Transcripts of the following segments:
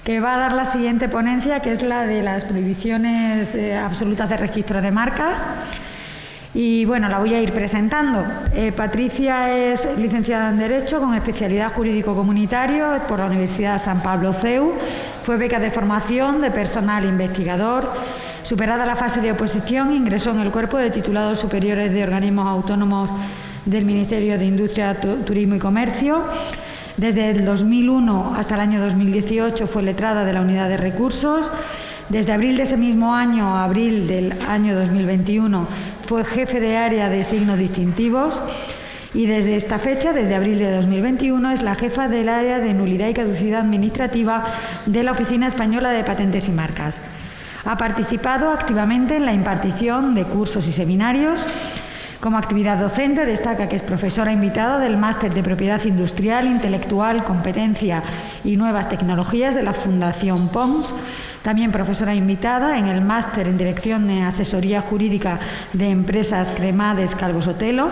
que va a dar la siguiente ponencia, que es la de las prohibiciones absolutas de registro de marcas. Y bueno, la voy a ir presentando. Patricia es licenciada en Derecho con especialidad jurídico-comunitario por la Universidad San Pablo CEU. Fue beca de formación de personal investigador. Superada la fase de oposición, ingresó en el cuerpo de titulados superiores de organismos autónomos del Ministerio de Industria, Turismo y Comercio. Desde el 2001 hasta el año 2018 fue letrada de la Unidad de Recursos. Desde abril de ese mismo año a abril del año 2021 fue jefe de área de signos distintivos y desde esta fecha, desde abril de 2021, es la jefa del área de nulidad y caducidad administrativa de la Oficina Española de Patentes y Marcas. Ha participado activamente en la impartición de cursos y seminarios. Como actividad docente destaca que es profesora invitada del Máster de Propiedad Industrial, Intelectual, Competencia y Nuevas Tecnologías de la Fundación Pons. También profesora invitada en el Máster en Dirección de Asesoría Jurídica de Empresas Cremades Calvo Sotelo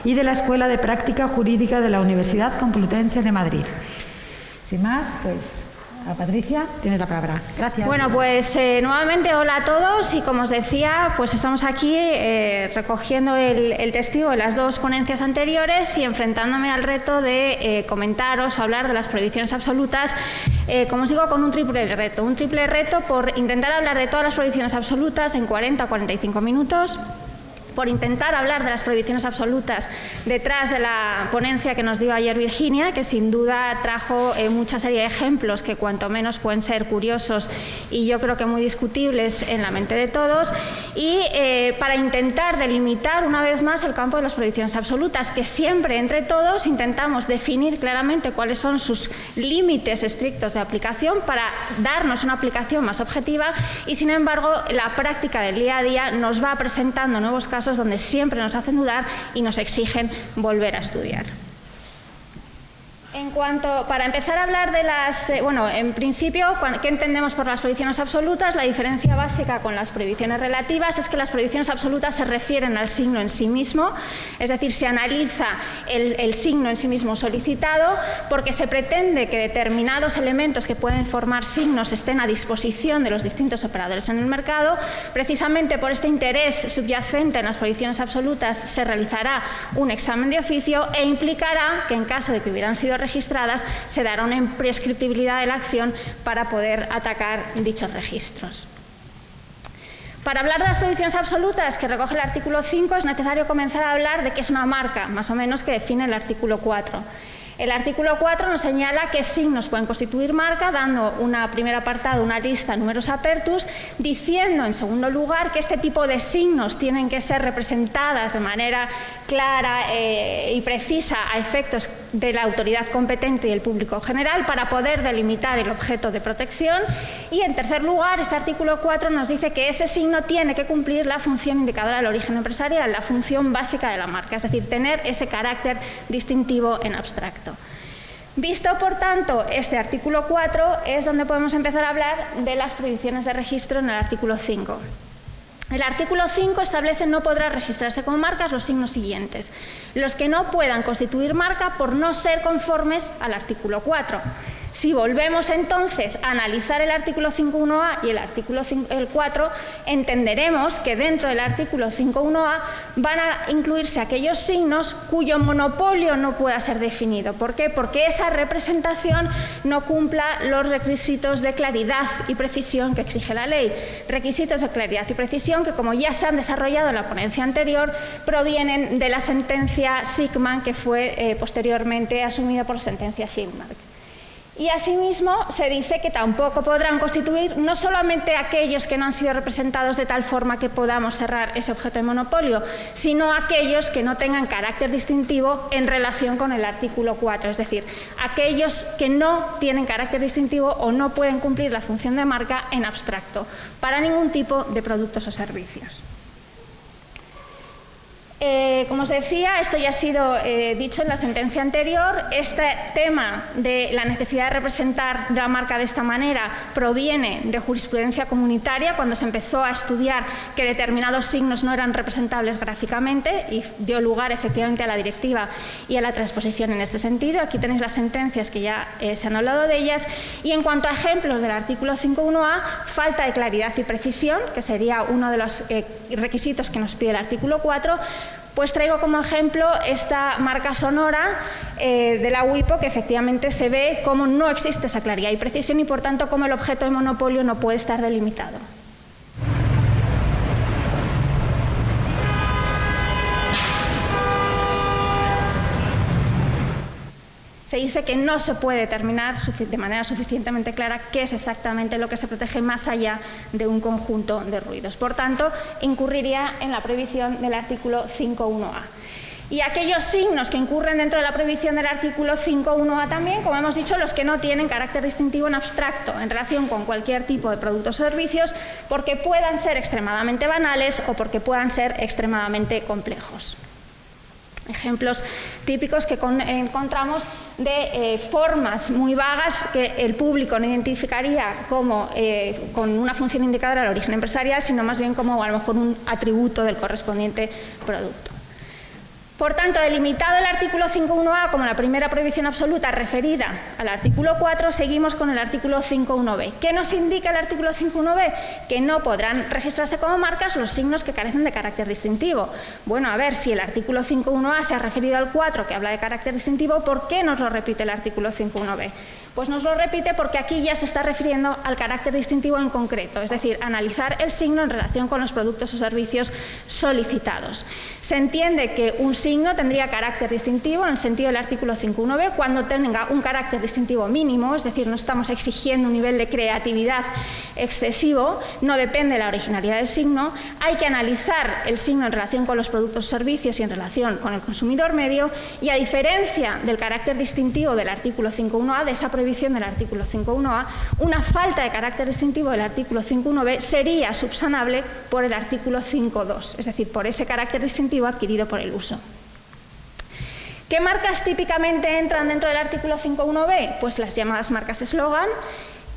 y de la Escuela de Práctica Jurídica de la Universidad Complutense de Madrid. Sin más, pues a Patricia, tienes la palabra. Gracias. Bueno, pues nuevamente hola a todos y como os decía, pues estamos aquí recogiendo el testigo de las dos ponencias anteriores y enfrentándome al reto de comentaros o hablar de las prohibiciones absolutas, como os digo, con un triple reto por intentar hablar de todas las prohibiciones absolutas en 40 o 45 minutos, por intentar hablar de las prohibiciones absolutas detrás de la ponencia que nos dio ayer Virginia, que sin duda trajo mucha serie de ejemplos que cuanto menos pueden ser curiosos y yo creo que muy discutibles en la mente de todos, y para intentar delimitar una vez más el campo de las prohibiciones absolutas, que siempre entre todos intentamos definir claramente cuáles son sus límites estrictos de aplicación para darnos una aplicación más objetiva y sin embargo la práctica del día a día nos va presentando nuevos casos donde siempre nos hacen dudar y nos exigen volver a estudiar. Para empezar a hablar de las... en principio, ¿qué entendemos por las prohibiciones absolutas? La diferencia básica con las prohibiciones relativas es que las prohibiciones absolutas se refieren al signo en sí mismo, es decir, se analiza el signo en sí mismo solicitado porque se pretende que determinados elementos que pueden formar signos estén a disposición de los distintos operadores en el mercado. Precisamente por este interés subyacente en las prohibiciones absolutas se realizará un examen de oficio e implicará que en caso de que hubieran sido registradas, se dará una imprescriptibilidad de la acción para poder atacar dichos registros. Para hablar de las prohibiciones absolutas que recoge el artículo 5 es necesario comenzar a hablar de qué es una marca, más o menos que define el artículo 4. El artículo 4 nos señala qué signos pueden constituir marca, dando una primer apartado, una lista, numerus apertus, diciendo en segundo lugar que este tipo de signos tienen que ser representadas de manera clara y precisa a efectos de la autoridad competente y el público general para poder delimitar el objeto de protección. Y en tercer lugar, este artículo 4 nos dice que ese signo tiene que cumplir la función indicadora del origen empresarial, la función básica de la marca, es decir, tener ese carácter distintivo en abstracto. Visto, por tanto, este artículo 4 es donde podemos empezar a hablar de las prohibiciones de registro en el artículo 5. El artículo 5 establece no podrá registrarse como marcas los signos siguientes: los que no puedan constituir marca por no ser conformes al artículo 4. Si volvemos entonces a analizar el artículo 5.1a y el artículo 4, entenderemos que dentro del artículo 5.1a van a incluirse aquellos signos cuyo monopolio no pueda ser definido. ¿Por qué? Porque esa representación no cumpla los requisitos de claridad y precisión que exige la ley. Requisitos de claridad y precisión que, como ya se han desarrollado en la ponencia anterior, provienen de la sentencia Sigman, que fue posteriormente asumida por la sentencia Schildmark. Y asimismo se dice que tampoco podrán constituir no solamente aquellos que no han sido representados de tal forma que podamos cerrar ese objeto de monopolio, sino aquellos que no tengan carácter distintivo en relación con el artículo 4, es decir, aquellos que no tienen carácter distintivo o no pueden cumplir la función de marca en abstracto para ningún tipo de productos o servicios. Como os decía, esto ya ha sido dicho en la sentencia anterior. Este tema de la necesidad de representar la marca de esta manera proviene de jurisprudencia comunitaria, cuando se empezó a estudiar que determinados signos no eran representables gráficamente, y dio lugar efectivamente a la directiva y a la transposición en este sentido. Aquí tenéis las sentencias que ya se han hablado de ellas. Y en cuanto a ejemplos del artículo 5.1a, falta de claridad y precisión, que sería uno de los requisitos que nos pide el artículo 4, pues traigo como ejemplo esta marca sonora de la WIPO, que efectivamente se ve cómo no existe esa claridad y precisión y, por tanto, cómo el objeto de monopolio no puede estar delimitado. Se dice que no se puede determinar de manera suficientemente clara qué es exactamente lo que se protege más allá de un conjunto de ruidos. Por tanto, incurriría en la prohibición del artículo 5.1a. Y aquellos signos que incurren dentro de la prohibición del artículo 5.1a también, como hemos dicho, los que no tienen carácter distintivo en abstracto en relación con cualquier tipo de productos o servicios, porque puedan ser extremadamente banales o porque puedan ser extremadamente complejos. Ejemplos típicos que encontramos de formas muy vagas que el público no identificaría como con una función indicadora del origen empresarial, sino más bien como a lo mejor un atributo del correspondiente producto. Por tanto, delimitado el artículo 5.1a como la primera prohibición absoluta referida al artículo 4, seguimos con el artículo 5.1b. ¿Qué nos indica el artículo 5.1b? Que no podrán registrarse como marcas los signos que carecen de carácter distintivo. Bueno, a ver, si el artículo 5.1a se ha referido al 4, que habla de carácter distintivo, ¿por qué nos lo repite el artículo 5.1b? Pues nos lo repite porque aquí ya se está refiriendo al carácter distintivo en concreto, es decir, analizar el signo en relación con los productos o servicios solicitados. Se entiende que un signo tendría carácter distintivo en el sentido del artículo 5.1b cuando tenga un carácter distintivo mínimo, es decir, no estamos exigiendo un nivel de creatividad excesivo, no depende de la originalidad del signo. Hay que analizar el signo en relación con los productos o servicios y en relación con el consumidor medio, y a diferencia del carácter distintivo del artículo 5.1a, de esa prohibición del artículo 5.1a, una falta de carácter distintivo del artículo 5.1b sería subsanable por el artículo 5.2, es decir, por ese carácter distintivo adquirido por el uso. ¿Qué marcas típicamente entran dentro del artículo 5.1b? Pues las llamadas marcas eslogan,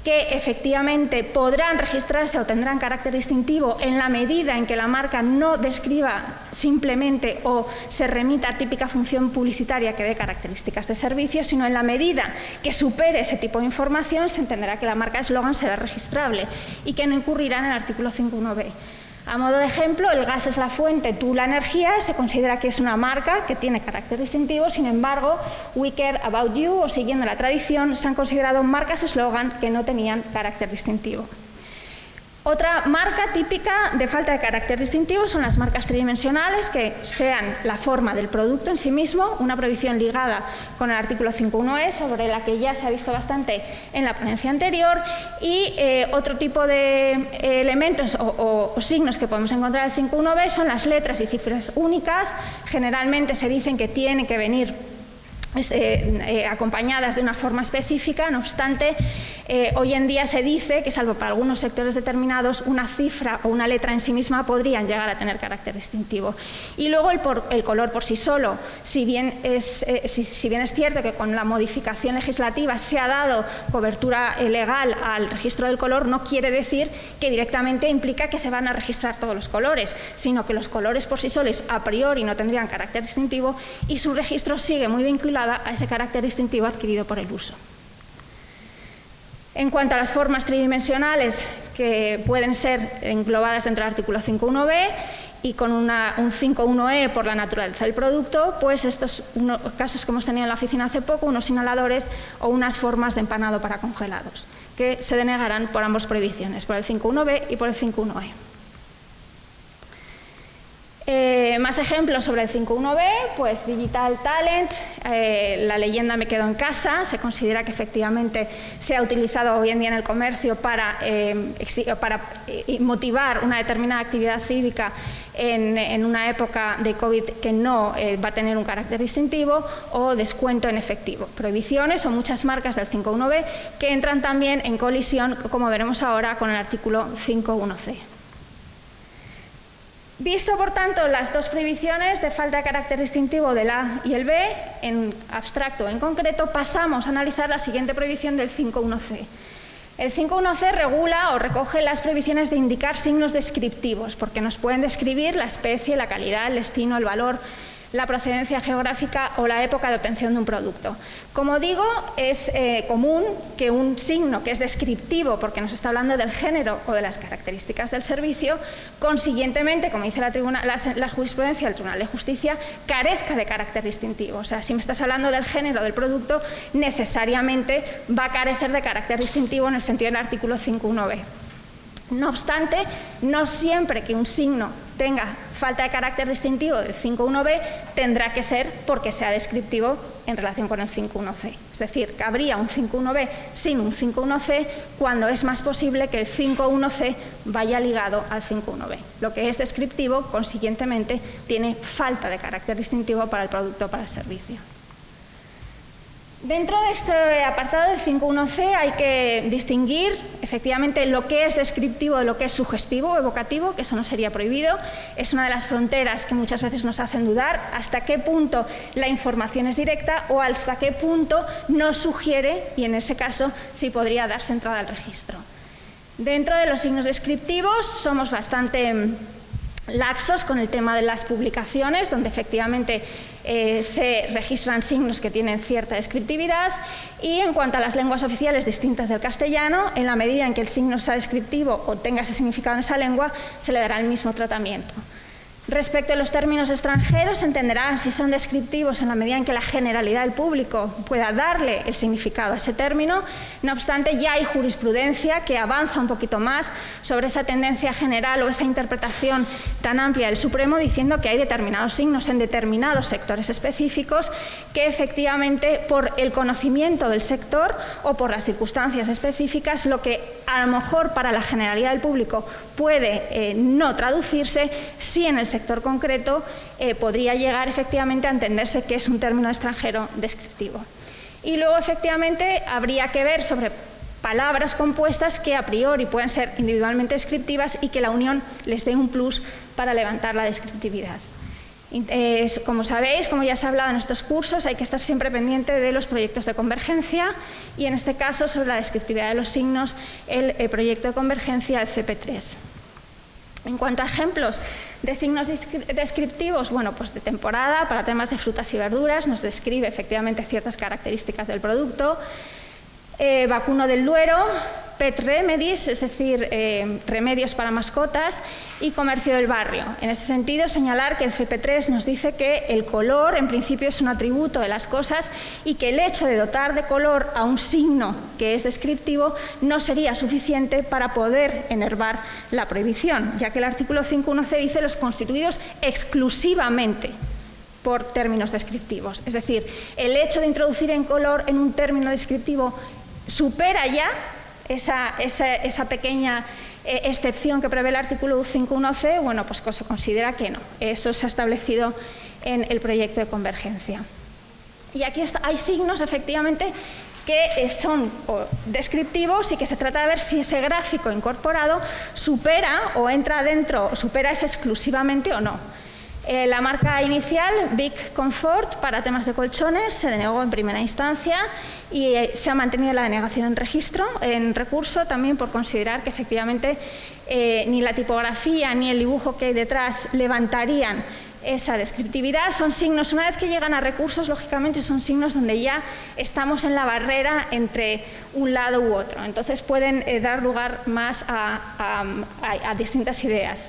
que efectivamente podrán registrarse o tendrán carácter distintivo en la medida en que la marca no describa simplemente o se remita a típica función publicitaria que dé características de servicio, sino en la medida que supere ese tipo de información se entenderá que la marca eslogan será registrable y que no incurrirá en el artículo 5.1b. A modo de ejemplo, el gas es la fuente, tú la energía, se considera que es una marca que tiene carácter distintivo. Sin embargo, We Care About You, o siguiendo la tradición, se han considerado marcas eslogan que no tenían carácter distintivo. Otra marca típica de falta de carácter distintivo son las marcas tridimensionales, que sean la forma del producto en sí mismo, una prohibición ligada con el artículo 5.1e, sobre la que ya se ha visto bastante en la ponencia anterior, y otro tipo de elementos o signos que podemos encontrar en el 5.1b son las letras y cifras únicas. Generalmente se dicen que tienen que venir acompañadas de una forma específica. No obstante, hoy en día se dice que, salvo para algunos sectores determinados, una cifra o una letra en sí misma podrían llegar a tener carácter distintivo. Y luego el color por sí solo, si bien es cierto que con la modificación legislativa se ha dado cobertura legal al registro del color, no quiere decir que directamente implica que se van a registrar todos los colores, sino que los colores por sí solos a priori no tendrían carácter distintivo y su registro sigue muy vinculado a ese carácter distintivo adquirido por el uso. En cuanto a las formas tridimensionales que pueden ser englobadas dentro del artículo 5.1b y con un 5.1e por la naturaleza del producto, pues estos casos que hemos tenido en la oficina hace poco, unos inhaladores o unas formas de empanado para congelados, que se denegarán por ambas prohibiciones, por el 5.1b y por el 5.1e. Más ejemplos sobre el 5.1b, pues Digital Talent, la leyenda Me quedo en casa, se considera que efectivamente se ha utilizado hoy en día en el comercio para motivar una determinada actividad cívica en una época de COVID que no va a tener un carácter distintivo, o descuento en efectivo. Prohibiciones o muchas marcas del 5.1b que entran también en colisión, como veremos ahora, con el artículo 5.1c. Visto, por tanto, las dos prohibiciones de falta de carácter distintivo del A y el B, en abstracto o en concreto, pasamos a analizar la siguiente prohibición del 5.1c. El 5.1c regula o recoge las prohibiciones de indicar signos descriptivos, porque nos pueden describir la especie, la calidad, el destino, el valor, la procedencia geográfica o la época de obtención de un producto. Como digo, es común que un signo que es descriptivo, porque nos está hablando del género o de las características del servicio, consiguientemente, como dice la jurisprudencia del Tribunal de Justicia, carezca de carácter distintivo. O sea, si me estás hablando del género del producto, necesariamente va a carecer de carácter distintivo en el sentido del artículo 5.1b. No obstante, no siempre que un signo tenga falta de carácter distintivo del 5.1b tendrá que ser porque sea descriptivo en relación con el 5.1c. Es decir, cabría un 5.1b sin un 5.1c cuando es más posible que el 5.1c vaya ligado al 5.1b. Lo que es descriptivo, consiguientemente, tiene falta de carácter distintivo para el producto o para el servicio. Dentro de este apartado del 5.1c hay que distinguir efectivamente lo que es descriptivo de lo que es sugestivo o evocativo, que eso no sería prohibido. Es una de las fronteras que muchas veces nos hacen dudar hasta qué punto la información es directa o hasta qué punto nos sugiere, y en ese caso sí podría darse entrada al registro. Dentro de los signos descriptivos somos bastante laxos con el tema de las publicaciones, donde efectivamente se registran signos que tienen cierta descriptividad, y en cuanto a las lenguas oficiales distintas del castellano, en la medida en que el signo sea descriptivo o tenga ese significado en esa lengua, se le dará el mismo tratamiento. Respecto a los términos extranjeros, se entenderán si son descriptivos en la medida en que la generalidad del público pueda darle el significado a ese término. No obstante, ya hay jurisprudencia que avanza un poquito más sobre esa tendencia general o esa interpretación tan amplia del Supremo, diciendo que hay determinados signos en determinados sectores específicos que efectivamente por el conocimiento del sector o por las circunstancias específicas, lo que a lo mejor para la generalidad del público puede no traducirse, sí en el sector concreto podría llegar efectivamente a entenderse que es un término extranjero descriptivo. Y luego efectivamente habría que ver sobre palabras compuestas que a priori pueden ser individualmente descriptivas y que la unión les dé un plus para levantar la descriptividad. Como sabéis, como ya se ha hablado en estos cursos, hay que estar siempre pendiente de los proyectos de convergencia y en este caso sobre la descriptividad de los signos, el proyecto de convergencia del CP3. En cuanto a ejemplos de signos descriptivos, bueno, pues de temporada, para temas de frutas y verduras, nos describe efectivamente ciertas características del producto. Vacuno del Duero, pet remedies, es decir, remedios para mascotas, y comercio del barrio. En este sentido, señalar que el CP3 nos dice que el color, en principio, es un atributo de las cosas y que el hecho de dotar de color a un signo que es descriptivo no sería suficiente para poder enervar la prohibición, ya que el artículo 5.1c dice los constituidos exclusivamente por términos descriptivos. Es decir, el hecho de introducir en color en un término descriptivo supera ya esa pequeña excepción que prevé el artículo 5.1c, bueno, pues se considera que no. Eso se ha establecido en el proyecto de convergencia. Y aquí hay signos, efectivamente, que son descriptivos y que se trata de ver si ese gráfico incorporado supera o entra dentro, supera ese exclusivamente o no. La marca inicial, Big Comfort, para temas de colchones, se denegó en primera instancia y se ha mantenido la denegación en registro, en recurso, también por considerar que efectivamente ni la tipografía ni el dibujo que hay detrás levantarían esa descriptividad. Son signos, una vez que llegan a recursos, lógicamente son signos donde ya estamos en la barrera entre un lado u otro. Entonces pueden dar lugar más a distintas ideas.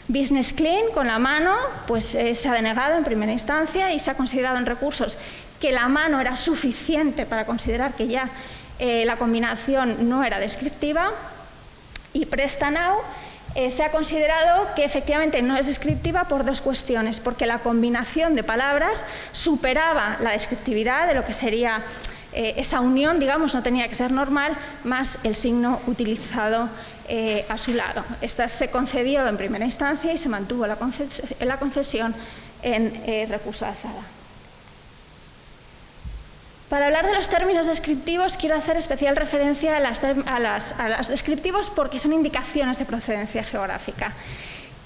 Business Clean, con la mano, pues se ha denegado en primera instancia y se ha considerado en recursos que la mano era suficiente para considerar que ya la combinación no era descriptiva. Y Presta Now se ha considerado que efectivamente no es descriptiva por dos cuestiones, porque la combinación de palabras superaba la descriptividad de lo que sería esa unión, digamos, no tenía que ser normal, más el signo utilizado a su lado. Esta se concedió en primera instancia y se mantuvo la concesión en recurso de alzada. Para hablar de los términos descriptivos, quiero hacer especial referencia a los descriptivos porque son indicaciones de procedencia geográfica.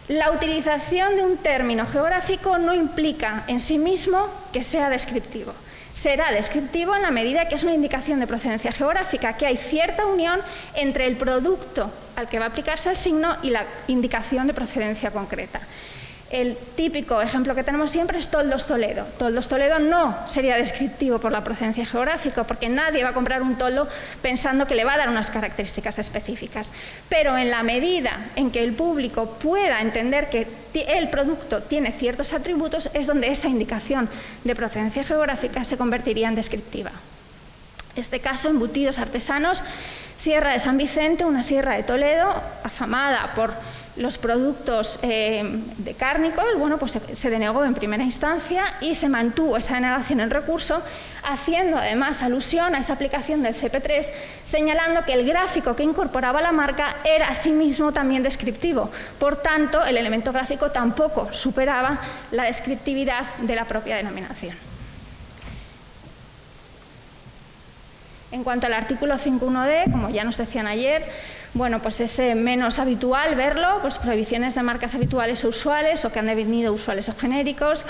La utilización de un término geográfico no implica en sí mismo que sea descriptivo. Será descriptivo en la medida que es una indicación de procedencia geográfica, que hay cierta unión entre el producto al que va a aplicarse el signo y la indicación de procedencia concreta. El típico ejemplo que tenemos siempre es Toldos Toledo. Toldos Toledo no sería descriptivo por la procedencia geográfica, porque nadie va a comprar un toldo pensando que le va a dar unas características específicas. Pero en la medida en que el público pueda entender que el producto tiene ciertos atributos, es donde esa indicación de procedencia geográfica se convertiría en descriptiva. En este caso, embutidos artesanos, Sierra de San Vicente, una sierra de Toledo, afamada por los productos de cárnicos, bueno, pues se denegó en primera instancia y se mantuvo esa denegación en recurso, haciendo además alusión a esa aplicación del CP3, señalando que el gráfico que incorporaba la marca era asimismo también descriptivo. Por tanto, el elemento gráfico tampoco superaba la descriptividad de la propia denominación. En cuanto al artículo 5.1d, como ya nos decían ayer, bueno, pues es menos habitual verlo, pues prohibiciones de marcas habituales o usuales o que han devenido usuales o genéricos,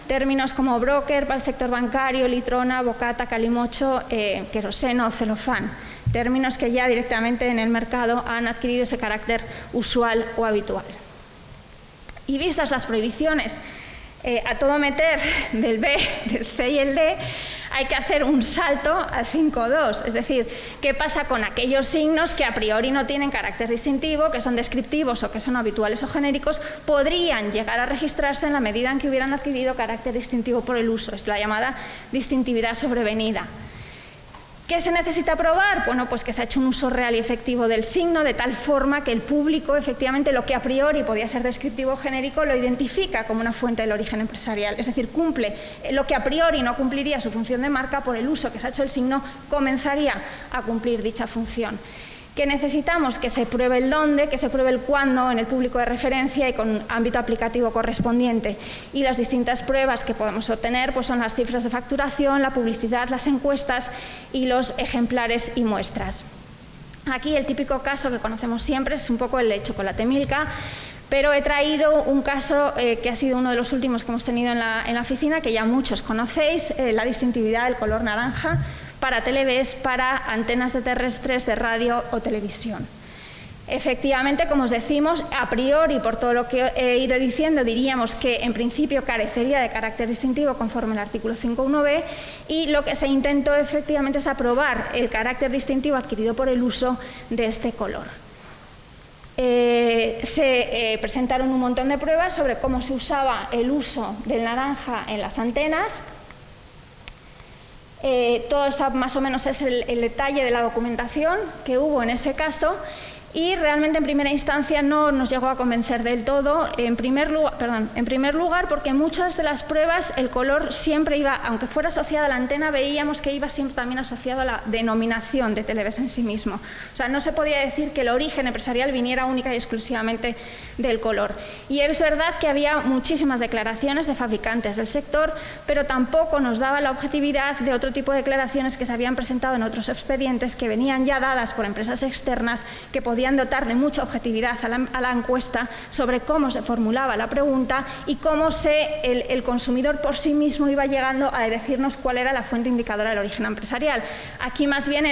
términos como broker para el sector bancario, litrona, bocata, calimocho, queroseno o celofán, términos que ya directamente en el mercado han adquirido ese carácter usual o habitual. Y vistas las prohibiciones a todo meter del B, del C y el D, hay que hacer un salto al 5.2, es decir, ¿qué pasa con aquellos signos que a priori no tienen carácter distintivo, que son descriptivos o que son habituales o genéricos, podrían llegar a registrarse en la medida en que hubieran adquirido carácter distintivo por el uso? Es la llamada distintividad sobrevenida. ¿Qué se necesita probar? Bueno, pues que se ha hecho un uso real y efectivo del signo de tal forma que el público, efectivamente, lo que a priori podía ser descriptivo o genérico, lo identifica como una fuente del origen empresarial. Es decir, cumple lo que a priori no cumpliría su función de marca, por el uso que se ha hecho el signo, comenzaría a cumplir dicha función. ¿Qué necesitamos? Que se pruebe el dónde, que se pruebe el cuándo en el público de referencia y con ámbito aplicativo correspondiente. Y las distintas pruebas que podemos obtener pues son las cifras de facturación, la publicidad, las encuestas y los ejemplares y muestras. Aquí el típico caso que conocemos siempre es un poco el de Chocolate Milka, pero he traído un caso que ha sido uno de los últimos que hemos tenido en la oficina, que ya muchos conocéis, la distintividad del color naranja para televes, para antenas de terrestres de radio o televisión. Efectivamente, como os decimos, a priori, por todo lo que he ido diciendo, diríamos que en principio carecería de carácter distintivo conforme al artículo 5.1b, y lo que se intentó efectivamente es aprobar el carácter distintivo adquirido por el uso de este color. Se presentaron un montón de pruebas sobre cómo se usaba el uso del naranja en las antenas. Todo esto más o menos es el detalle de la documentación que hubo en ese caso, y realmente en primera instancia no nos llegó a convencer del todo, en primer lugar porque en muchas de las pruebas el color siempre iba, aunque fuera asociado a la antena, veíamos que iba siempre también asociado a la denominación de Televes en sí mismo. O sea, no se podía decir que el origen empresarial viniera única y exclusivamente del color. Y es verdad que había muchísimas declaraciones de fabricantes del sector, pero tampoco nos daba la objetividad de otro tipo de declaraciones que se habían presentado en otros expedientes, que venían ya dadas por empresas externas, que podían dotar de mucha objetividad a la encuesta sobre cómo se formulaba la pregunta y cómo el consumidor por sí mismo iba llegando a decirnos cuál era la fuente indicadora del origen empresarial. Aquí más bien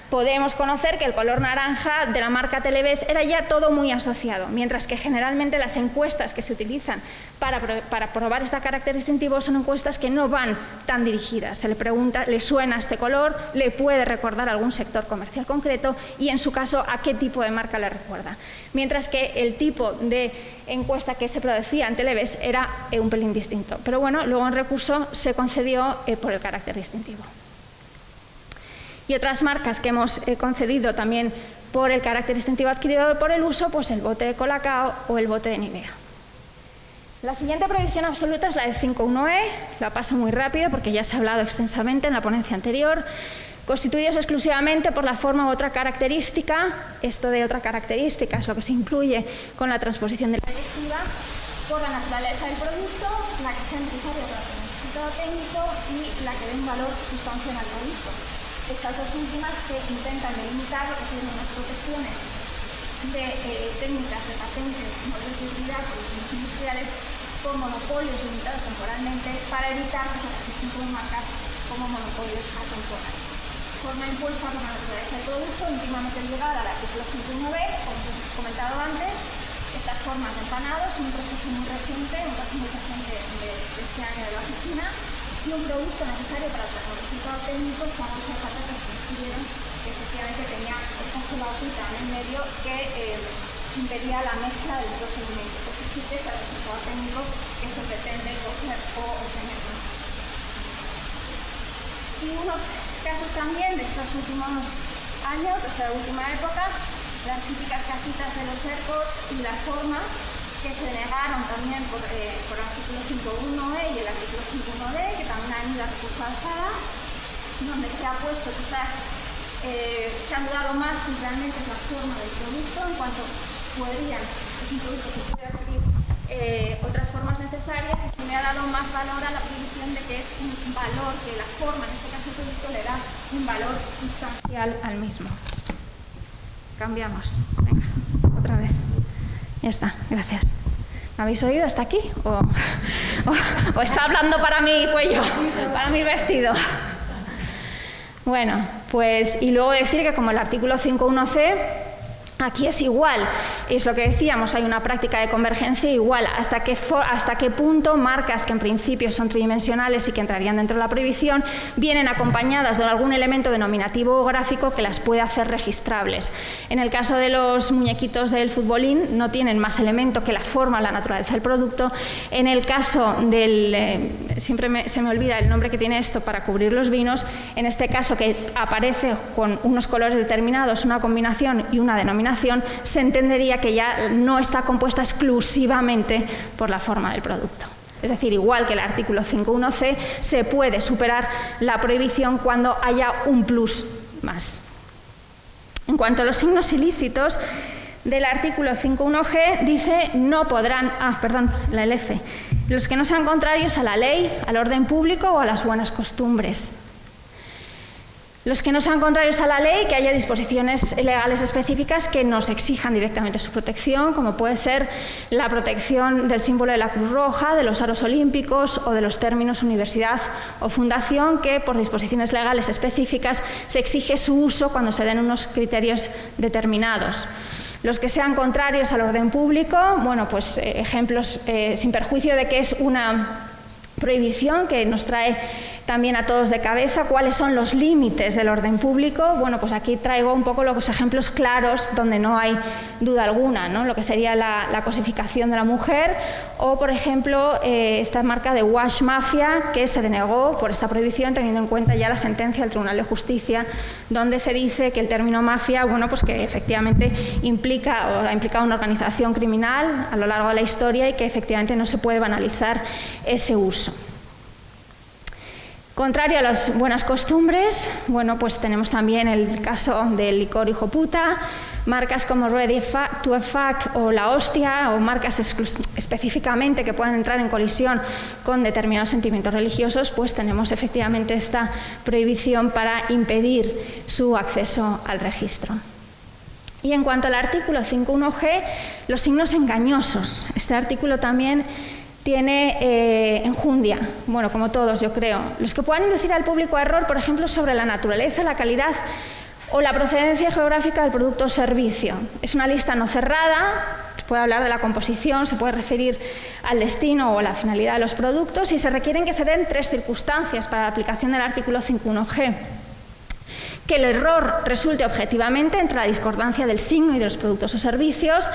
podemos conocer que el color naranja de la marca Televes era ya todo muy asociado, mientras que generalmente las encuestas que se utilizan para probar este carácter distintivo son encuestas que no van tan dirigidas. Se le pregunta, ¿le suena este color? ¿Le puede recordar algún sector comercial concreto? Y en su caso, ¿a qué tipo de marca le recuerda? Mientras que el tipo de encuesta que se producía en Televes era un pelín distinto. Pero bueno, luego en recurso se concedió por el carácter distintivo. Y otras marcas que hemos concedido también por el carácter distintivo adquirido por el uso, pues el bote de Colacao o el bote de Nivea. La siguiente prohibición absoluta es la de 5.1e, la paso muy rápido porque ya se ha hablado extensamente en la ponencia anterior. Constituidos exclusivamente por la forma u otra característica, esto de otra característica es lo que se incluye con la transposición de la directiva, por la naturaleza del producto, la que sea necesaria para el resultado técnico y la que dé un valor sustancial al producto. Estas dos últimas que intentan delimitar lo que tienen unas protecciones de técnicas de patentes como de seguridad por los industriales con monopolios limitados temporalmente para evitar que se registren marcas como monopolios atemporales. Forma impuesta por la naturaleza del producto, íntimamente ligada al artículo 51b, como os he comentado antes. Estas formas de empanado son un proceso muy reciente, un caso muy reciente de este año de la oficina, y un producto necesario para obtener resultados técnicos con unas patatas que descubrieron que efectivamente tenía esta sola hojita en el medio que impedía la mezcla de los dos elementos. Es decir, que es el resultado técnico que se pretende coger o obtener. Y unos casos también de estos últimos años, de esta última época, las típicas casitas de los ERCOS y las formas que se negaron también por el artículo 5.1e y el artículo 5.1d, que también han ido a recurso de alzada, donde se ha puesto quizás, se han dudado más si realmente es la forma del producto, en cuanto podrían, es un producto que puede adquirir otras formas necesarias, y se me ha dado más valor a la predicción de que es un valor, que la forma, en este caso el producto, le da un valor sustancial al mismo. Cambiamos. Venga, otra vez. Ya está, gracias. ¿Me habéis oído hasta aquí? ¿O está hablando para mi cuello, para mi vestido? Bueno, pues, y luego decir que como el artículo 5.1c, aquí es igual, es lo que decíamos, hay una práctica de convergencia igual, hasta qué punto marcas que en principio son tridimensionales y que entrarían dentro de la prohibición vienen acompañadas de algún elemento denominativo o gráfico que las puede hacer registrables. En el caso de los muñequitos del futbolín no tienen más elemento que la forma o la naturaleza del producto. En el caso del, siempre se me olvida el nombre que tiene esto para cubrir los vinos, en este caso que aparece con unos colores determinados, una combinación y una denominación, se entendería que ya no está compuesta exclusivamente por la forma del producto. Es decir, igual que el artículo 5.1c, se puede superar la prohibición cuando haya un plus más. En cuanto a los signos ilícitos, del artículo 5.1g dice no podrán, el F, los que no sean contrarios a la ley, al orden público o a las buenas costumbres. Los que no sean contrarios a la ley, que haya disposiciones legales específicas que nos exijan directamente su protección, como puede ser la protección del símbolo de la Cruz Roja, de los aros olímpicos o de los términos universidad o fundación, que por disposiciones legales específicas se exige su uso cuando se den unos criterios determinados. Los que sean contrarios al orden público, bueno, pues ejemplos sin perjuicio de que es una prohibición que nos trae también a todos de cabeza. ¿Cuáles son los límites del orden público? Bueno, pues aquí traigo un poco los ejemplos claros donde no hay duda alguna, ¿no? Lo que sería la cosificación de la mujer o, por ejemplo, esta marca de Wash Mafia, que se denegó por esta prohibición teniendo en cuenta ya la sentencia del Tribunal de Justicia, donde se dice que el término mafia, bueno, pues que efectivamente implica o ha implicado una organización criminal a lo largo de la historia y que efectivamente no se puede banalizar ese uso. Contrario a las buenas costumbres, bueno, pues tenemos también el caso del licor hijo puta, marcas como Ready to Fuck o La Hostia, o marcas específicamente que puedan entrar en colisión con determinados sentimientos religiosos, pues tenemos efectivamente esta prohibición para impedir su acceso al registro. Y en cuanto al artículo 5.1g, los signos engañosos. Este artículo también tiene enjundia, bueno, como todos yo creo. Los que puedan inducir al público a error, por ejemplo, sobre la naturaleza, la calidad o la procedencia geográfica del producto o servicio. Es una lista no cerrada, se puede hablar de la composición, se puede referir al destino o a la finalidad de los productos y se requieren que se den 3 circunstancias para la aplicación del artículo 5.1g. Que el error resulte objetivamente entre la discordancia del signo y de los productos o servicios,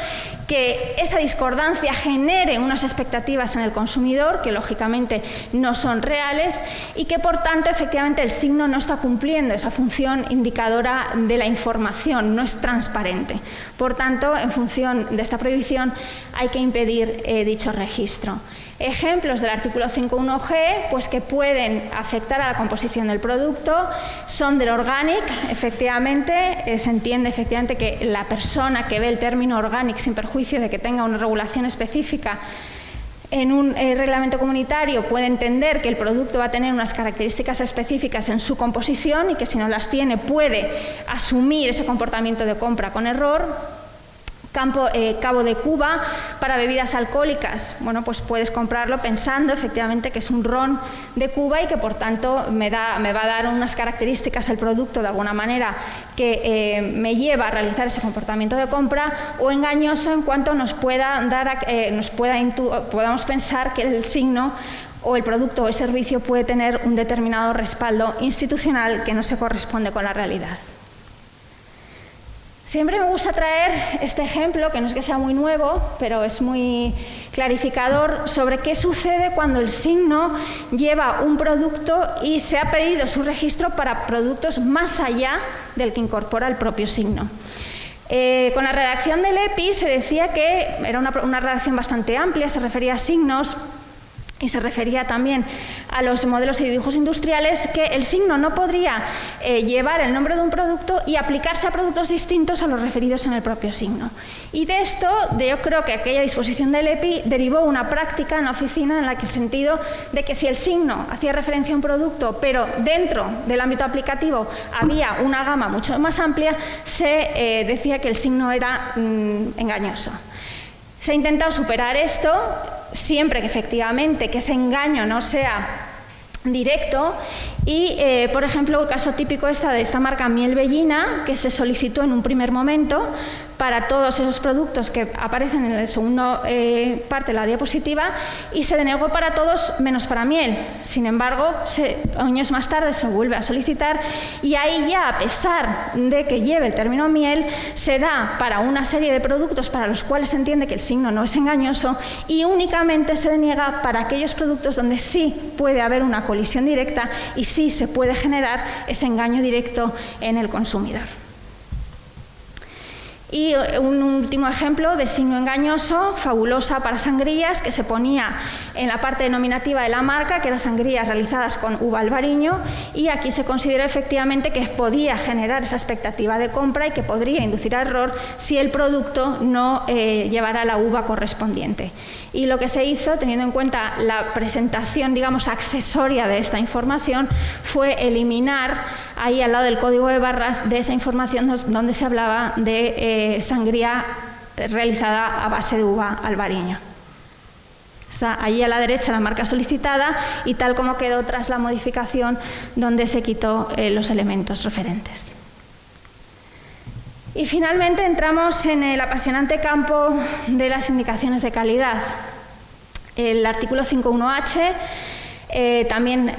que esa discordancia genere unas expectativas en el consumidor que lógicamente no son reales y que por tanto efectivamente el signo no está cumpliendo esa función indicadora de la información, no es transparente. Por tanto, en función de esta prohibición hay que impedir dicho registro. Ejemplos del artículo 5.1g, pues que pueden afectar a la composición del producto, son del organic, efectivamente, se entiende efectivamente que la persona que ve el término organic sin perjuicio de que tenga una regulación específica en un reglamento comunitario puede entender que el producto va a tener unas características específicas en su composición y que si no las tiene puede asumir ese comportamiento de compra con error. Cabo de Cuba para bebidas alcohólicas. Bueno, pues puedes comprarlo pensando efectivamente que es un ron de Cuba y que por tanto me va a dar unas características el producto de alguna manera que me lleva a realizar ese comportamiento de compra, o engañoso en cuanto nos podamos pensar que el signo o el producto o el servicio puede tener un determinado respaldo institucional que no se corresponde con la realidad. Siempre me gusta traer este ejemplo, que no es que sea muy nuevo, pero es muy clarificador sobre qué sucede cuando el signo lleva un producto y se ha pedido su registro para productos más allá del que incorpora el propio signo. Con la redacción del EPI se decía que era una redacción bastante amplia, se refería a signos y se refería también a los modelos y dibujos industriales, que el signo no podría llevar el nombre de un producto y aplicarse a productos distintos a los referidos en el propio signo. Y de esto, yo creo que aquella disposición del EPI derivó una práctica en la oficina en la que el sentido de que si el signo hacía referencia a un producto, pero dentro del ámbito aplicativo había una gama mucho más amplia, se decía que el signo era engañoso. Se ha intentado superar esto, siempre que efectivamente que ese engaño no sea directo, y por ejemplo el caso típico de esta marca Miel Bellina, que se solicitó en un primer momento para todos esos productos que aparecen en la segunda parte de la diapositiva, y se denegó para todos menos para miel. Sin embargo, años más tarde se vuelve a solicitar, y ahí ya, a pesar de que lleve el término miel, se da para una serie de productos para los cuales se entiende que el signo no es engañoso, y únicamente se deniega para aquellos productos donde sí puede haber una colisión directa y sí se puede generar ese engaño directo en el consumidor. Y un último ejemplo de signo engañoso, Fabulosa para sangrías, que se ponía en la parte denominativa de la marca, que eran sangrías realizadas con uva albariño, y aquí se consideró efectivamente que podía generar esa expectativa de compra y que podría inducir a error si el producto no llevara la uva correspondiente. Y lo que se hizo, teniendo en cuenta la presentación, digamos, accesoria de esta información, fue eliminar ahí al lado del código de barras de esa información donde se hablaba de sangría realizada a base de uva albariño. Está allí a la derecha la marca solicitada y tal como quedó tras la modificación, donde se quitó los elementos referentes. Y finalmente entramos en el apasionante campo de las indicaciones de calidad. El artículo 5.1h, también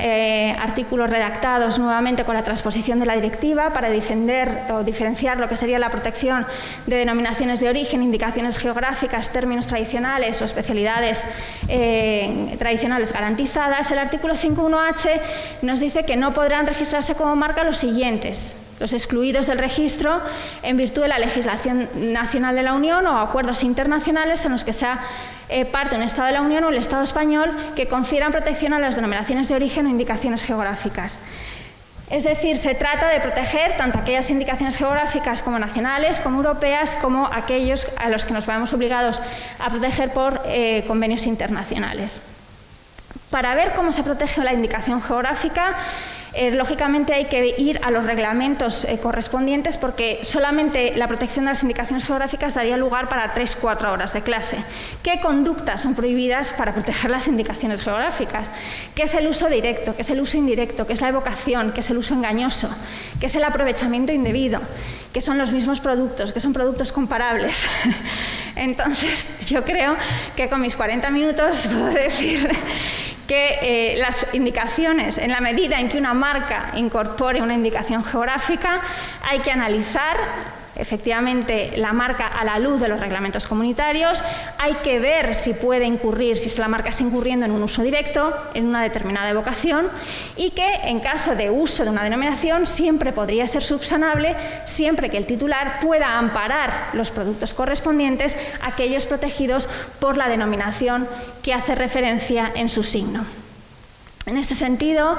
artículos redactados nuevamente con la transposición de la directiva para defender o diferenciar lo que sería la protección de denominaciones de origen, indicaciones geográficas, términos tradicionales o especialidades tradicionales garantizadas. El artículo 5.1h nos dice que no podrán registrarse como marca los siguientes: los excluidos del registro en virtud de la legislación nacional de la Unión o acuerdos internacionales en los que sea parte un Estado de la Unión o el Estado español que confieran protección a las denominaciones de origen o indicaciones geográficas. Es decir, se trata de proteger tanto aquellas indicaciones geográficas como nacionales, como europeas, como aquellos a los que nos vemos obligados a proteger por convenios internacionales. Para ver cómo se protege la indicación geográfica, lógicamente hay que ir a los reglamentos correspondientes, porque solamente la protección de las indicaciones geográficas daría lugar para 3-4 horas de clase. ¿Qué conductas son prohibidas para proteger las indicaciones geográficas? ¿Qué es el uso directo? ¿Qué es el uso indirecto? ¿Qué es la evocación? ¿Qué es el uso engañoso? ¿Qué es el aprovechamiento indebido? ¿Qué son los mismos productos? ¿Qué son productos comparables? Entonces, yo creo que con mis 40 minutos puedo decir que las indicaciones, en la medida en que una marca incorpore una indicación geográfica, hay que analizar efectivamente la marca a la luz de los reglamentos comunitarios, hay que ver si puede incurrir, si la marca está incurriendo en un uso directo, en una determinada evocación, y que en caso de uso de una denominación siempre podría ser subsanable, siempre que el titular pueda amparar los productos correspondientes, aquellos protegidos por la denominación que hace referencia en su signo. En este sentido,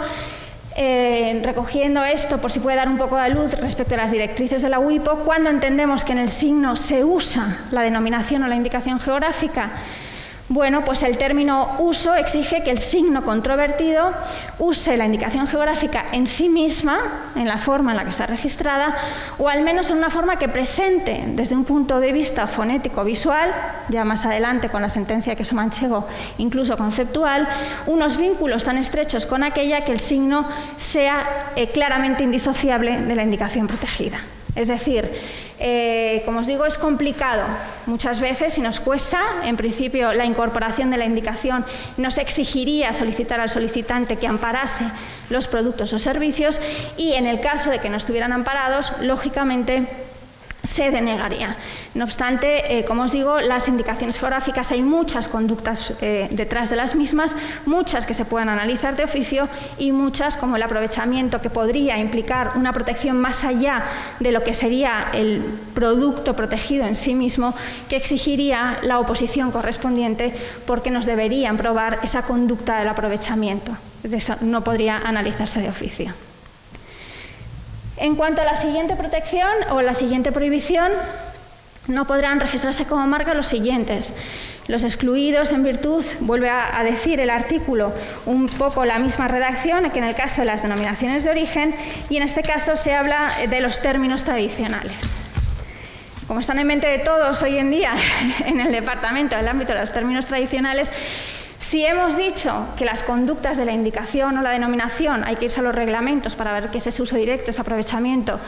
recogiendo esto, por si puede dar un poco de luz respecto a las directrices de la WIPO, cuando entendemos que en el signo se usa la denominación o la indicación geográfica, Bueno, pues el término uso exige que el signo controvertido use la indicación geográfica en sí misma, en la forma en la que está registrada, o al menos en una forma que presente, desde un punto de vista fonético-visual, ya más adelante con la sentencia de queso manchego, incluso conceptual, unos vínculos tan estrechos con aquella que el signo sea claramente indisociable de la indicación protegida. Es decir, como os digo, es complicado muchas veces y nos cuesta. En principio, la incorporación de la indicación nos exigiría solicitar al solicitante que amparase los productos o servicios y, en el caso de que no estuvieran amparados, lógicamente se denegaría. No obstante, como os digo, las indicaciones geográficas, hay muchas conductas detrás de las mismas, muchas que se pueden analizar de oficio y muchas, como el aprovechamiento, que podría implicar una protección más allá de lo que sería el producto protegido en sí mismo, que exigiría la oposición correspondiente porque nos deberían probar esa conducta del aprovechamiento. Eso no podría analizarse de oficio. En cuanto a la siguiente protección o la siguiente prohibición, no podrán registrarse como marca los siguientes. Los excluidos en virtud, vuelve a decir el artículo un poco la misma redacción que en el caso de las denominaciones de origen, y en este caso se habla de los términos tradicionales. Como están en mente de todos hoy en día en el departamento, en el ámbito de los términos tradicionales, si hemos dicho que las conductas de la indicación o la denominación hay que irse a los reglamentos para ver qué es ese uso directo, ese aprovechamiento,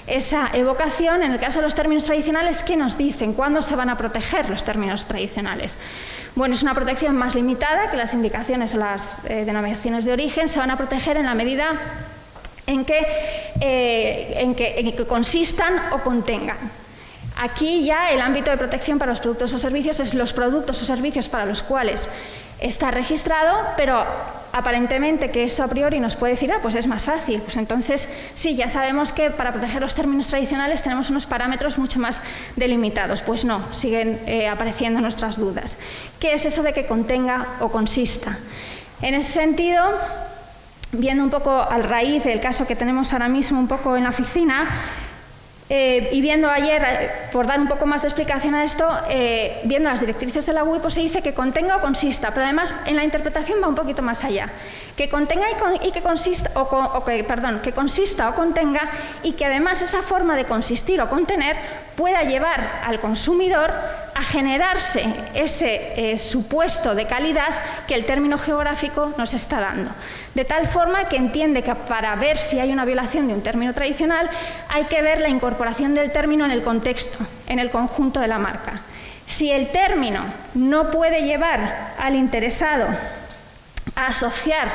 esa evocación, en el caso de los términos tradicionales, ¿qué nos dicen? ¿Cuándo se van a proteger los términos tradicionales? Bueno, es una protección más limitada que las indicaciones o las denominaciones de origen. Se van a proteger en la medida en que consistan o contengan. Aquí ya el ámbito de protección para los productos o servicios es los productos o servicios para los cuales está registrado, pero aparentemente que esto a priori nos puede decir, pues es más fácil. Pues entonces, sí, ya sabemos que para proteger los términos tradicionales tenemos unos parámetros mucho más delimitados. Pues no, siguen apareciendo nuestras dudas. ¿Qué es eso de que contenga o consista? En ese sentido, viendo un poco al raíz del caso que tenemos ahora mismo un poco en la oficina, y viendo ayer, por dar un poco más de explicación a esto, viendo las directrices de la WIPO se dice que contenga o consista, pero además en la interpretación va un poquito más allá. Que contenga que consista o contenga, y que además esa forma de consistir o contener pueda llevar al consumidor a generarse ese supuesto de calidad que el término geográfico nos está dando. De tal forma que entiende que para ver si hay una violación de un término tradicional hay que ver la incorporación del término en el contexto, en el conjunto de la marca. Si el término no puede llevar al interesado a asociar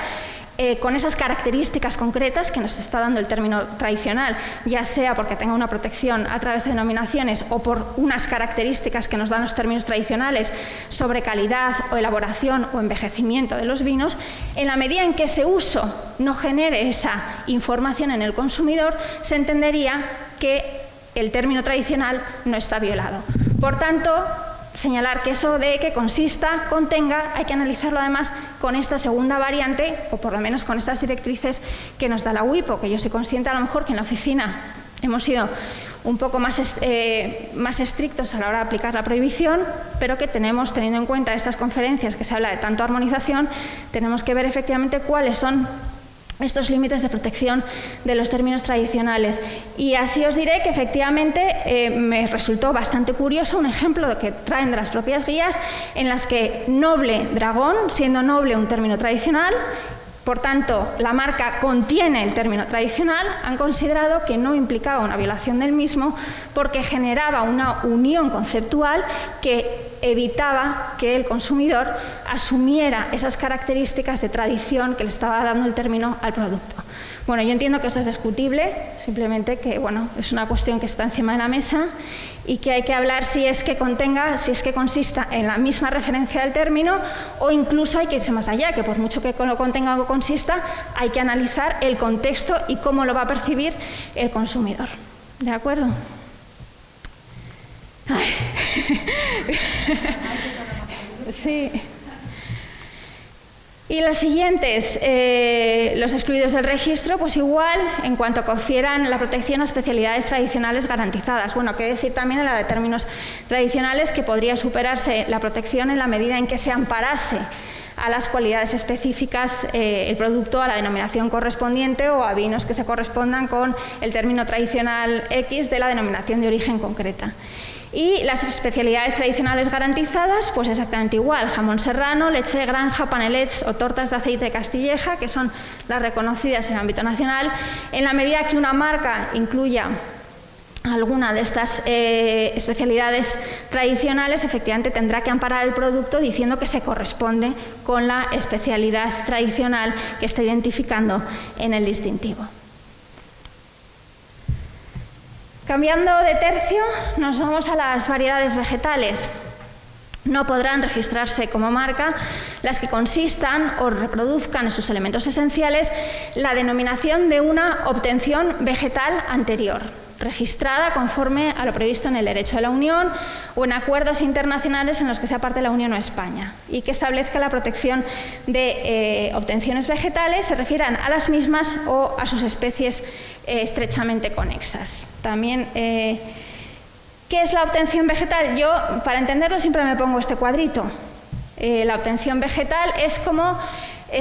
con esas características concretas que nos está dando el término tradicional, ya sea porque tenga una protección a través de denominaciones o por unas características que nos dan los términos tradicionales sobre calidad o elaboración o envejecimiento de los vinos, en la medida en que ese uso no genere esa información en el consumidor, se entendería que el término tradicional no está violado. Por tanto, señalar que eso de que consista, contenga, hay que analizarlo además con esta segunda variante, o por lo menos con estas directrices que nos da la WIPO, que yo soy consciente a lo mejor que en la oficina hemos sido un poco más estrictos a la hora de aplicar la prohibición, pero que tenemos, teniendo en cuenta estas conferencias que se habla de tanto armonización, tenemos que ver efectivamente cuáles son estos límites de protección de los términos tradicionales. Y así os diré que efectivamente me resultó bastante curioso un ejemplo que traen de las propias guías en las que noble dragón, siendo noble un término tradicional, por tanto la marca contiene el término tradicional, han considerado que no implicaba una violación del mismo porque generaba una unión conceptual que evitaba que el consumidor asumiera esas características de tradición que le estaba dando el término al producto. Bueno, yo entiendo que esto es discutible, simplemente que bueno, es una cuestión que está encima de la mesa y que hay que hablar si es que contenga, si es que consista en la misma referencia del término, o incluso hay que irse más allá, que por mucho que lo contenga o consista, hay que analizar el contexto y cómo lo va a percibir el consumidor. ¿De acuerdo? Ay. Sí. Y los siguientes, los excluidos del registro, pues igual, en cuanto confieran la protección a especialidades tradicionales garantizadas. Bueno, quiero decir también en la de términos tradicionales que podría superarse la protección en la medida en que se amparase a las cualidades específicas el producto, a la denominación correspondiente o a vinos que se correspondan con el término tradicional X de la denominación de origen concreta. Y las especialidades tradicionales garantizadas, pues exactamente igual, jamón serrano, leche de granja, panelets o tortas de aceite de Castilleja, que son las reconocidas en el ámbito nacional, en la medida que una marca incluya alguna de estas especialidades tradicionales, efectivamente tendrá que amparar el producto diciendo que se corresponde con la especialidad tradicional que está identificando en el distintivo. Cambiando de tercio, nos vamos a las variedades vegetales. No podrán registrarse como marca las que consistan o reproduzcan en sus elementos esenciales la denominación de una obtención vegetal anterior, registrada conforme a lo previsto en el derecho de la Unión o en acuerdos internacionales en los que sea parte de la Unión o España, y que establezca la protección de obtenciones vegetales, se refieran a las mismas o a sus especies estrechamente conexas. También, ¿qué es la obtención vegetal? Yo, para entenderlo, siempre me pongo este cuadrito. La obtención vegetal es como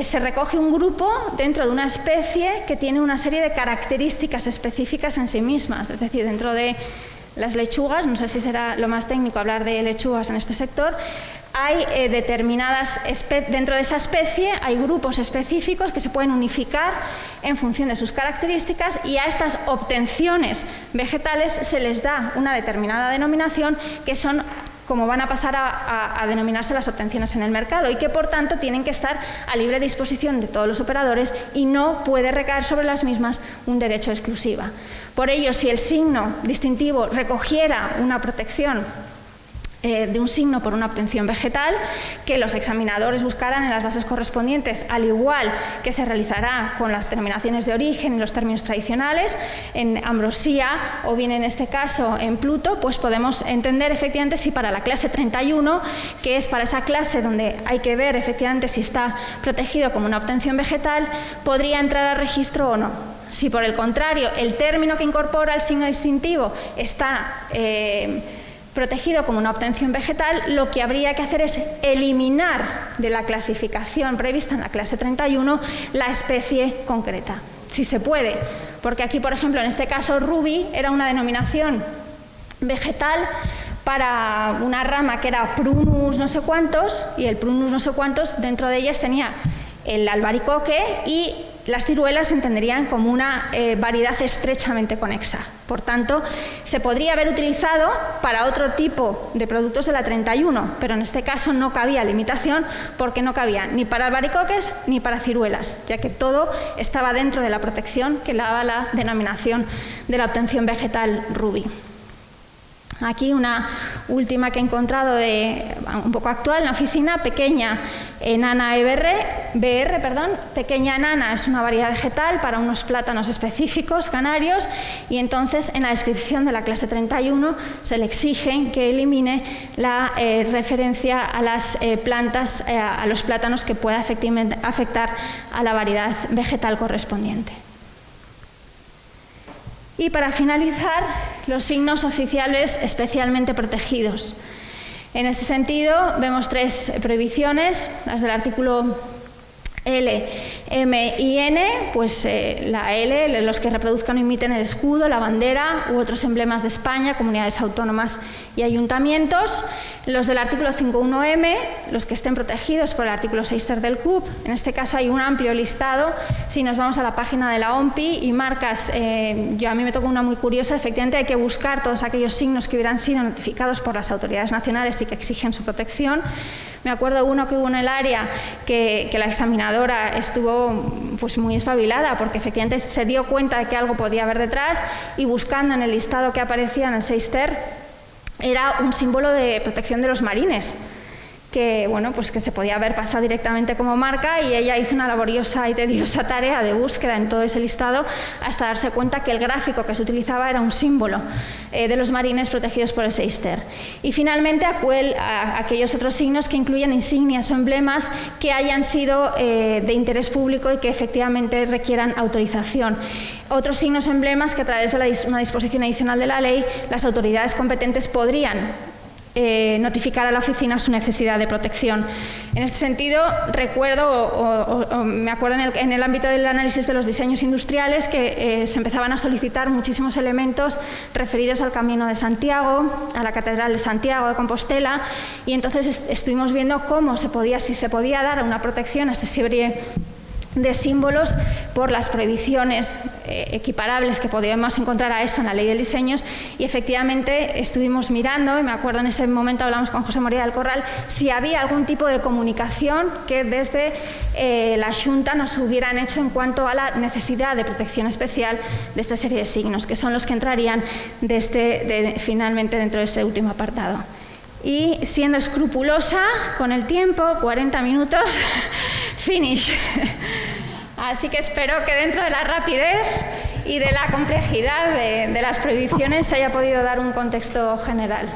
se recoge un grupo dentro de una especie que tiene una serie de características específicas en sí mismas. Es decir, dentro de las lechugas, no sé si será lo más técnico hablar de lechugas en este sector, hay dentro de esa especie hay grupos específicos que se pueden unificar en función de sus características, y a estas obtenciones vegetales se les da una determinada denominación, que son como van a pasar a denominarse las obtenciones en el mercado, y que por tanto tienen que estar a libre disposición de todos los operadores y no puede recaer sobre las mismas un derecho exclusiva. Por ello, si el signo distintivo recogiera una protección de un signo por una obtención vegetal, que los examinadores buscarán en las bases correspondientes, al igual que se realizará con las denominaciones de origen y los términos tradicionales, en Ambrosía o bien en este caso en Pluto, pues podemos entender efectivamente si para la clase 31, que es para esa clase donde hay que ver efectivamente si está protegido como una obtención vegetal, podría entrar a registro o no. Si por el contrario el término que incorpora el signo distintivo está protegido como una obtención vegetal, lo que habría que hacer es eliminar de la clasificación prevista en la clase 31 la especie concreta, si se puede, porque aquí, por ejemplo, en este caso Ruby era una denominación vegetal para una rama que era Prunus no sé cuántos, y el Prunus no sé cuántos dentro de ellas tenía el albaricoque, y las ciruelas se entenderían como una variedad estrechamente conexa. Por tanto, se podría haber utilizado para otro tipo de productos de la 31, pero en este caso no cabía limitación, porque no cabía ni para albaricoques ni para ciruelas, ya que todo estaba dentro de la protección que le daba la denominación de la obtención vegetal Ruby. Aquí una última que he encontrado un poco actual en la oficina: pequeña enana pequeña enana es una variedad vegetal para unos plátanos específicos canarios, y entonces en la descripción de la clase 31 se le exige que elimine la referencia a las plantas, a los plátanos que pueda efectivamente afectar a la variedad vegetal correspondiente. Y para finalizar, los signos oficiales especialmente protegidos. En este sentido, vemos tres prohibiciones: las del artículo L, M y N, pues la L, los que reproduzcan o imiten el escudo, la bandera u otros emblemas de España, comunidades autónomas y ayuntamientos. Los del artículo 5.1M, los que estén protegidos por el artículo 6 ter del CUP. En este caso hay un amplio listado. Si nos vamos a la página de la OMPI y marcas, a mí me tocó una muy curiosa. Efectivamente hay que buscar todos aquellos signos que hubieran sido notificados por las autoridades nacionales y que exigen su protección. Me acuerdo uno que hubo en el área que la examinadora estuvo pues muy espabilada, porque efectivamente se dio cuenta de que algo podía haber detrás, y buscando en el listado que aparecía en el 6 ter era un símbolo de protección de los marines, que, bueno, pues que se podía haber pasado directamente como marca, y ella hizo una laboriosa y tediosa tarea de búsqueda en todo ese listado hasta darse cuenta que el gráfico que se utilizaba era un símbolo de los marines protegidos por el Seister. Y finalmente aquellos otros signos que incluyen insignias o emblemas que hayan sido de interés público y que efectivamente requieran autorización. Otros signos o emblemas que a través de una disposición adicional de la ley las autoridades competentes podrían notificar a la oficina su necesidad de protección. En este sentido, recuerdo me acuerdo en el ámbito del análisis de los diseños industriales que se empezaban a solicitar muchísimos elementos referidos al Camino de Santiago, a la Catedral de Santiago de Compostela, y entonces estuvimos viendo si se podía dar una protección a este serie de símbolos por las prohibiciones equiparables que podíamos encontrar a eso en la ley de diseños, y efectivamente estuvimos mirando, y me acuerdo en ese momento hablamos con José María del Corral, si había algún tipo de comunicación que desde la Xunta nos hubieran hecho en cuanto a la necesidad de protección especial de esta serie de signos, que son los que entrarían finalmente dentro de ese último apartado. Y siendo escrupulosa con el tiempo, 40 minutos, finish. Así que espero que dentro de la rapidez y de la complejidad de las prohibiciones se haya podido dar un contexto general.